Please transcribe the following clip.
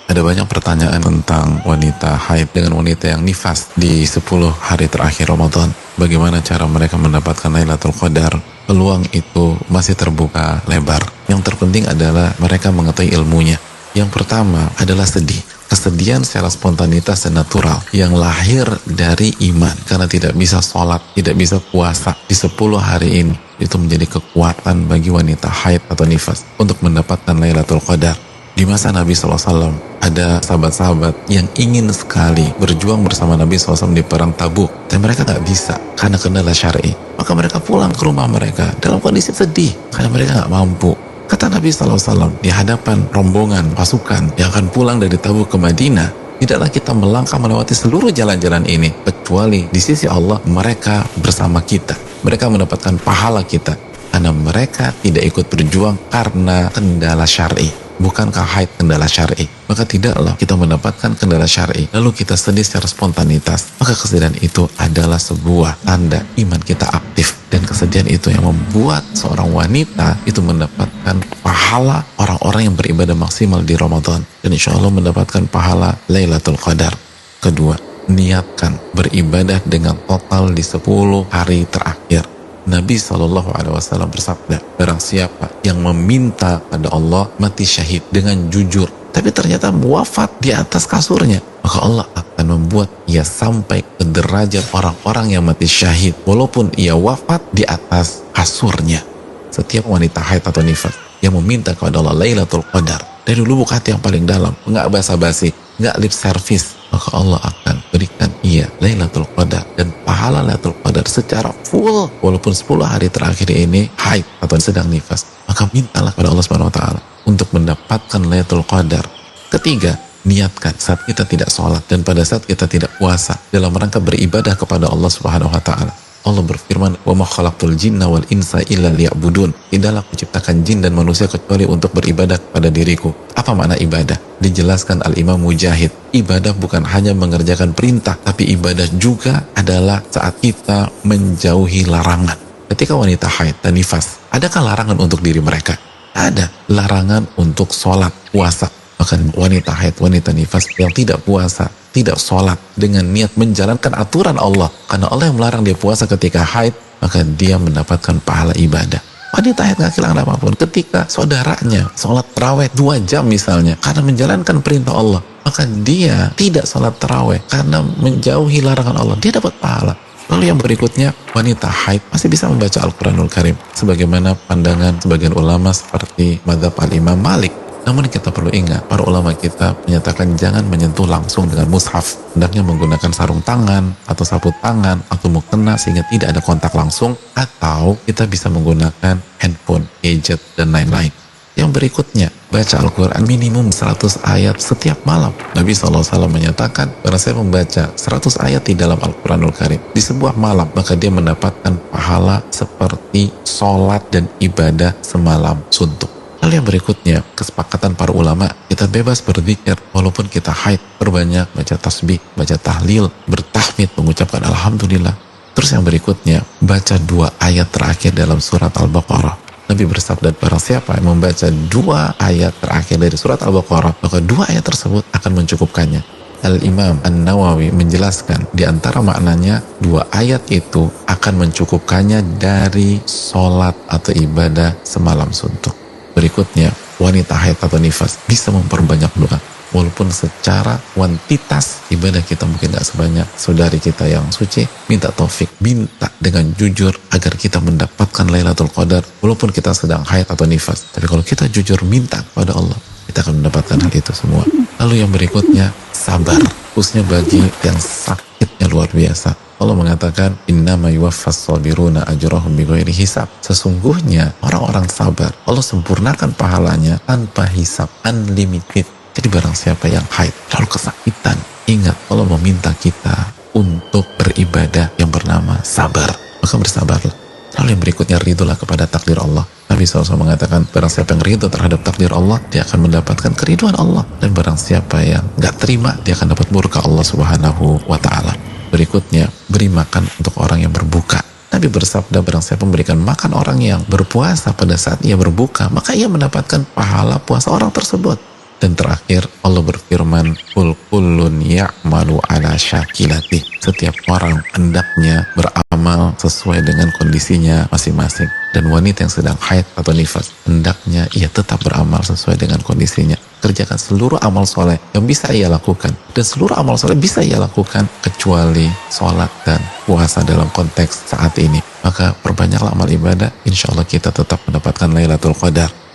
Ada banyak pertanyaan tentang wanita haid dengan wanita yang nifas di 10 hari terakhir Ramadan. Bagaimana cara mereka mendapatkan Lailatul Qadar? Peluang itu masih terbuka lebar. Yang terpenting adalah mereka mengetahui ilmunya. Yang pertama adalah sedih. Kesedihan secara spontanitas dan natural yang lahir dari iman. Karena tidak bisa sholat, tidak bisa puasa di 10 hari ini. Itu menjadi kekuatan bagi wanita haid atau nifas untuk mendapatkan Lailatul Qadar. Di masa Nabi SAW ada sahabat-sahabat yang ingin sekali berjuang bersama Nabi SAW di perang Tabuk, dan mereka gak bisa karena kendala syar'i. Maka mereka pulang ke rumah mereka dalam kondisi sedih karena mereka gak mampu. Kata Nabi SAW di hadapan rombongan pasukan yang akan pulang dari Tabuk ke Madinah, tidaklah kita melangkah melewati seluruh jalan-jalan ini kecuali di sisi Allah mereka bersama kita. Mereka mendapatkan pahala kita karena mereka tidak ikut berjuang karena kendala syar'i. Bukankah haid kendala syar'i? Maka tidaklah kita mendapatkan kendala syar'i lalu kita sedih secara spontanitas. Maka kesedihan itu adalah sebuah tanda iman kita aktif, dan kesedihan itu yang membuat seorang wanita itu mendapatkan pahala orang-orang yang beribadah maksimal di Ramadan, dan insya Allah mendapatkan pahala Lailatul Qadar. Kedua, niatkan beribadah dengan total di 10 hari terakhir. Nabi SAW bersabda, barang siapa yang meminta pada Allah mati syahid dengan jujur, tapi ternyata wafat di atas kasurnya, maka Allah akan membuat ia sampai ke derajat orang-orang yang mati syahid walaupun ia wafat di atas kasurnya. Setiap wanita haid atau nifas yang meminta kepada Allah Lailatul Qadar dari lubuk hati yang paling dalam, nggak basa-basi, nggak lip service, maka Allah akan berikan ia Lailatul Qadar dan pahala Lailatul Qadar secara full walaupun 10 hari terakhir ini haid atau sedang nifas. Maka mintalah kepada Allah Subhanahu wa taala untuk mendapatkan Lailatul Qadar. Ketiga, niatkan saat kita tidak sholat dan pada saat kita tidak puasa dalam rangka beribadah kepada Allah Subhanahu wa taala. Allah berfirman, "Wa ma khalaqtul jinna wal insa illa liya'budun." Tidaklah kuciptakan jin dan manusia kecuali untuk beribadah kepada diriku. Apa makna ibadah? Dijelaskan Al-Imam Mujahid, ibadah bukan hanya mengerjakan perintah, tapi ibadah juga adalah saat kita menjauhi larangan. Ketika wanita haid dan nifas, adakah larangan untuk diri mereka? Ada larangan untuk sholat, puasa. Bahkan wanita haid, wanita nifas yang tidak puasa, tidak sholat dengan niat menjalankan aturan Allah, karena Allah yang melarang dia puasa ketika haid, maka dia mendapatkan pahala ibadah. Wanita haid gak kehilangan apapun ketika saudaranya sholat taraweh 2 jam misalnya karena menjalankan perintah Allah, maka dia tidak sholat taraweh karena menjauhi larangan Allah, dia dapat pahala. Lalu yang berikutnya, wanita haid masih bisa membaca Al-Quranul Karim sebagaimana pandangan sebagian ulama seperti mazhab Al-Imam Malik. Namun kita perlu ingat, para ulama kita menyatakan jangan menyentuh langsung dengan mushaf. Hendaknya menggunakan sarung tangan atau sapu tangan atau mukena sehingga tidak ada kontak langsung, atau kita bisa menggunakan handphone, gadget, dan lain-lain. Yang berikutnya, baca Al-Quran minimum 100 ayat setiap malam. Nabi SAW menyatakan, barang saya membaca 100 ayat di dalam Al-Quranul Karim di sebuah malam, maka dia mendapatkan pahala seperti sholat dan ibadah semalam suntuk. Lalu yang berikutnya, kesepakatan para ulama, kita bebas berzikir walaupun kita haid, perbanyak baca tasbih, baca tahlil, bertahmid, mengucapkan alhamdulillah. Terus yang berikutnya, baca 2 ayat terakhir dalam surat Al-Baqarah. Nabi bersabda, barang siapa yang membaca 2 ayat terakhir dari surat Al-Baqarah, maka 2 ayat tersebut akan mencukupkannya. Al-Imam An-Nawawi menjelaskan di antara maknanya 2 ayat itu akan mencukupkannya dari sholat atau ibadah semalam suntuk. Berikutnya, wanita haid atau nifas bisa memperbanyak doa. Walaupun secara kuantitas ibadah kita mungkin gak sebanyak saudari kita yang suci, minta taufik, minta dengan jujur agar kita mendapatkan Lailatul Qadar walaupun kita sedang haid atau nifas. Tapi kalau kita jujur minta kepada Allah, kita akan mendapatkan hal itu semua. Lalu yang berikutnya, sabar, khususnya bagi yang sakitnya luar biasa. Allah mengatakan, innama yuwaffas sabiruna ajrahum bighairi hisab. Sesungguhnya orang-orang sabar, Allah sempurnakan pahalanya tanpa hisab, unlimited. Jadi barang siapa yang haid lalu kesakitan, ingat Allah meminta kita untuk beribadah yang bernama sabar, maka bersabarlah. Lalu yang berikutnya, ridholah kepada takdir Allah. Nabi SAW mengatakan, barang siapa yang ridho terhadap takdir Allah, dia akan mendapatkan keriduan Allah. Dan barang siapa yang gak terima, dia akan dapat murka Allah Subhanahu wa ta'ala. Berikutnya, beri makan untuk orang yang berbuka. Nabi bersabda, barang siapa memberikan makan orang yang berpuasa pada saat ia berbuka, maka ia mendapatkan pahala puasa orang tersebut. Dan terakhir Allah berfirman, "Qul kullun ya'malu ala syakilati." Setiap orang hendaknya beramal sesuai dengan kondisinya masing-masing. Dan wanita yang sedang haid atau nifas, hendaknya ia tetap beramal sesuai dengan kondisinya. Kerjakan seluruh amal soleh yang bisa ia lakukan. Dan seluruh amal soleh bisa ia lakukan kecuali sholat dan puasa dalam konteks saat ini. Maka perbanyaklah amal ibadah, insya Allah kita tetap mendapatkan Lailatul Qadar.